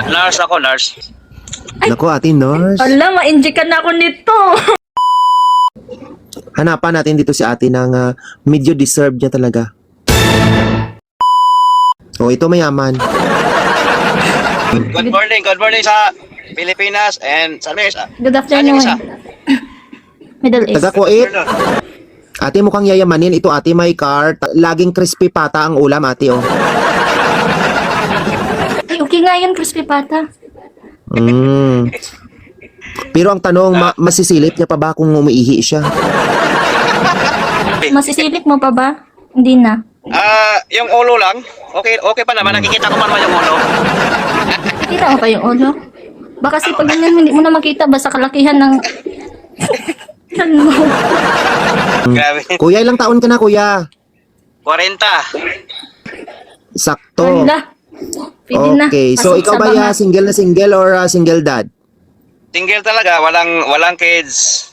Nurse ako, nurse. Naku, Ate Nurse. Ala, ma-injikan na ako nito. Hanapan natin dito si ate ng medyo deserve niya talaga. Oh, ito mayaman. Good morning sa Pilipinas and sa Amerika. Good Saan yung afternoon. isa? Middle East. Taga Kuwait. Ate mukhang yayamanin. Ito ate may car. Laging crispy pata ang ulam ate oh. Ay, okay nga yun, crispy pata. Mm. Pero ang tanong, masisilip niya pa ba kung umiihi siya? Masisilip mo pa ba? Hindi na. Yung ulo lang. Okay pa naman. Nakikita ko pa naman yung ulo. Kita mo pa yung ulo? Baka kasi pag ganyan, hindi mo na makita. Basta kalakihan ng... Ano mo? Grabe. Kuya, ilang taon ka na kuya? 40. Sakto. Wala. Pwede na. Okay, so Pasok ikaw sa ba banga. single or single dad? Single talaga. Walang kids.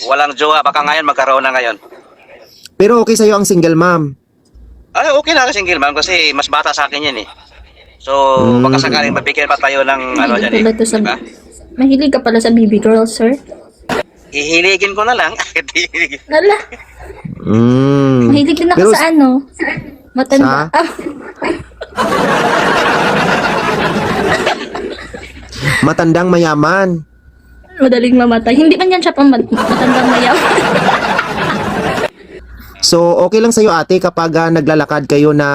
Walang jowa. Baka ngayon magkaroon na ngayon. Pero okay sa'yo ang single mom. Ay, okay na single ma'am kasi mas bata sa akin yan eh. So, baka sakaling mabigyan pa tayo ng ano dyan eh. Mahilig pala to sa... Diba? Mahilig ka pala sa baby girl, sir. Ihiligin ko na lang. Wala. Mm. Mahilig din ako Pero sa ano. Matanda. Sa? Matandang mayaman. Madaling mamatay. Hindi man yan siya pang matandang mayaman. So, okay lang sa'yo ate kapag naglalakad kayo na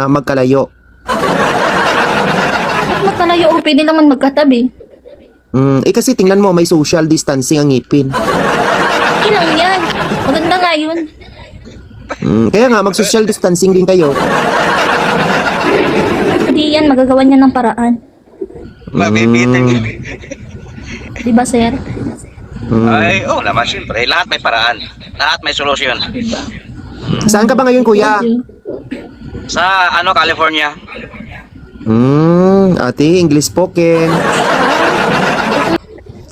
magkalayo. At magkalayo o pwede naman magkatabi. Kasi tingnan mo, may social distancing ang ngipin. Ilang yan. Maganda nga yun. Kaya nga, mag-social distancing din kayo. Hindi yan. Magagawa niya ng paraan. Mabibitin. Di ba, sir? Ay, naman syempre. Lahat may paraan. Lahat may solusyon. Saan ka ba ngayon, kuya? Sa California. Ate, English spoken.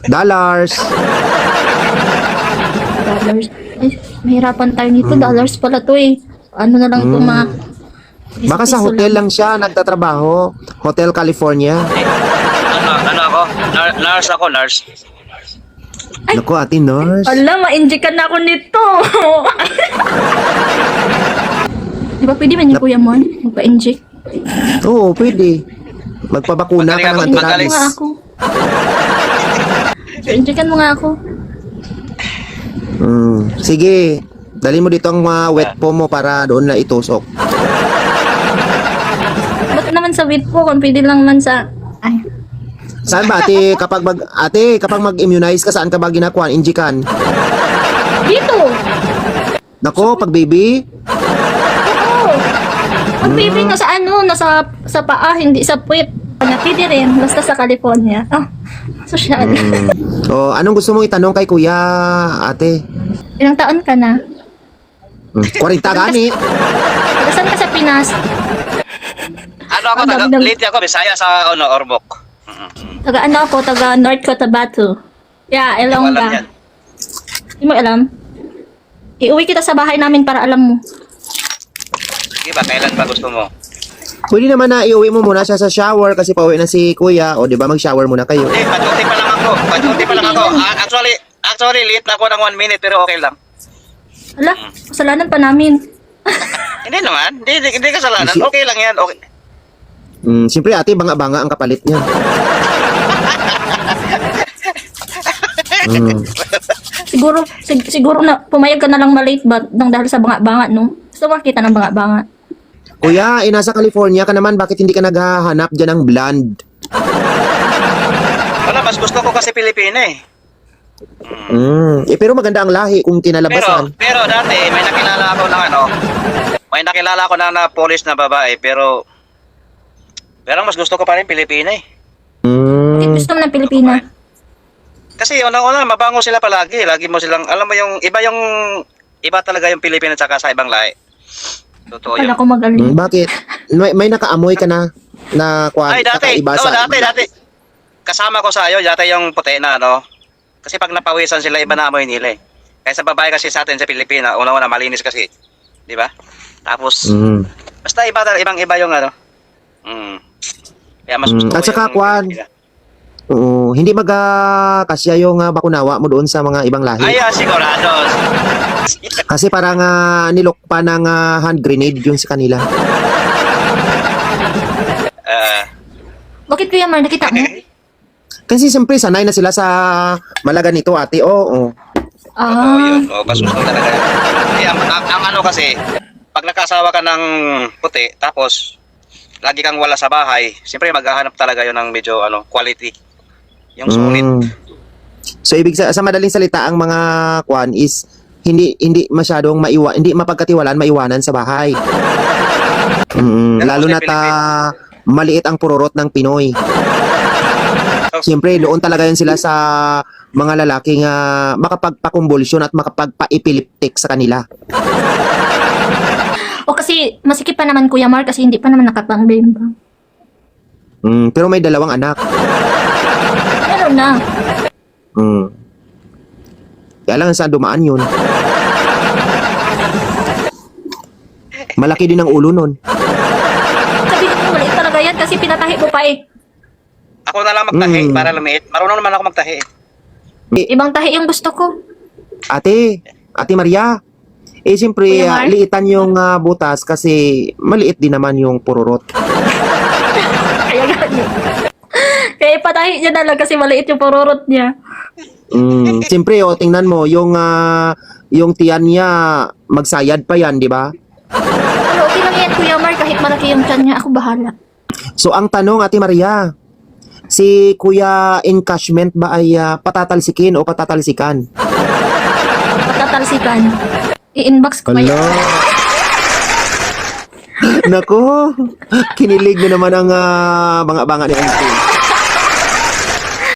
Dollars. Dollars. Ay, mahirapan tayo nito. Dollars pala to eh. Ano na lang ito mga... Baka sa piso-piso hotel lang siya nagtatrabaho. Hotel California. Ano ako? Nurse ako, nurse. Naku, Ate Nurse. Ala, ma-injikan na ako nito. Di ba pwede man yung Kuya Mon? Magpa-inject. Oo, pwede. Magpabakuna ka ng Magaling anti-rabies. Nga ako. Pa-injectan mo nga ako. Sige, dali mo dito ang wet po mo para doon na itusok. Ba't naman sa wit po? Kung pwede lang man sa... Ay, Saan ba ate kapag mag-immunize ka saan ka ba ginakuha? Injikan. dito! Nako, pag baby. Oo! Pag baby nga sa ano, sa paa, hindi sa puwet. Pwede rin, basta sa California. Social. Anong gusto mong itanong kay kuya, ate? Ilang taon ka na? 40 gani. Taga saan ka sa Pinas? Ano ako? Late ako. Bisaya sa Orbok. Taga ano ako? Taga North Cotabato. Yeah, Hindi ko alam Ilongga. yan. Hindi mo alam? Iuwi kita sa bahay namin para alam mo. Sige ba? Kailan ba gusto mo? Pwede naman na iuwi mo muna siya sa shower kasi pauwi na si kuya. O di ba mag-shower muna kayo. Hindi, patunti pa lang ako. Actually, late na ako ng 1 minute pero okay lang. Ala, kasalanan pa namin. Hindi naman. Hindi kasalanan. Okay lang yan. Okay. Siyempre ate, banga-banga ang kapalit niya. Siguro na pumayag ka na lang malate ba nang dahil sa banga-banga, no? Gusto mo makita ng banga-banga. Kuya, nasa California ka naman. Bakit hindi ka naghahanap dyan ng blonde? Wala, mas gusto ko kasi Pilipina eh. Pero maganda ang lahi kung kinalabasan. Pero dati, may nakilala ako na Polish na babae, pero mas gusto ko pa rin Pilipina eh. Gusto mo ng Pilipina. Kasi unang-una, mabango sila palagi. Lagi mo silang, alam mo yung, iba talaga yung Pilipina tsaka sa ibang lahi. Totoo yun. Kala ko magaling. Bakit? May nakaamoy ka na Ay, dati. kakaiba sa... Dati. Kasama ko sa dati yung puti na, Kasi pag napawisan sila, iba na amoy nila eh. Kaya sa babae kasi sa atin sa Pilipina, una-una malinis kasi. Di ba? Tapos, basta ibang-iba yung Kaya mas gusto At ko saka, yung Kwan, Pilipina. Oo, hindi kasya yung bakunawa mo doon sa mga ibang lahi. Ay, sigurado. Kasi parang nilok pa ng hand grenade yun sa kanila. Bakit Kuya Mar, nakita mo? Kasi siyempre sanay na sila sa malaga nito, ate. Oo. Oo, Ah, yun. Oo, mas gusto ko talaga. Kaya ang ano kasi, pag nakasawa ka ng puti, tapos lagi kang wala sa bahay, siyempre maghahanap talaga yun ng medyo quality. Yung sulit. So ibig sa madaling salita, ang mga kwan is hindi masyadong hindi mapagkatiwalaan, maiwanan sa bahay. Lalo na maliit ang pururot ng Pinoy. Siyempre, doon talaga yan sila sa mga lalaking makapagpakumbulsyon at makapagpa-epileptic sa kanila. o kasi masikip pa naman Kuya Mar kasi hindi pa naman nakapangbembang. Pero may 2 anak. Meron na. Kaya lang saan dumaan yun. Malaki din ang ulo nun. Sabi ko maliit talaga yan kasi pinatahi mo pa eh. Ako na lang magtahi para lumiit. Marunong naman ako magtahi. Ibang tahi yung gusto ko. Ate Maria. Siyempre, Kuya Mar? liitan yung butas kasi maliit din naman yung pururot. Kaya gani. Kaya ipatahi niya na lang kasi maliit yung pururot niya. Siyempre, tingnan mo, yung tiyan niya, magsayad pa yan, di ba? Pero okay lang yan Kuya Mar kahit malaki yung tiyan niya. Ako bahala. So, ang tanong, Ate Maria, si Kuya Encashment ba ay patatalsikin o patatalsikan? Patatalsikan. I-inbox ko pa yan. Nako, kinilig na naman ang mga banga ni Auntie.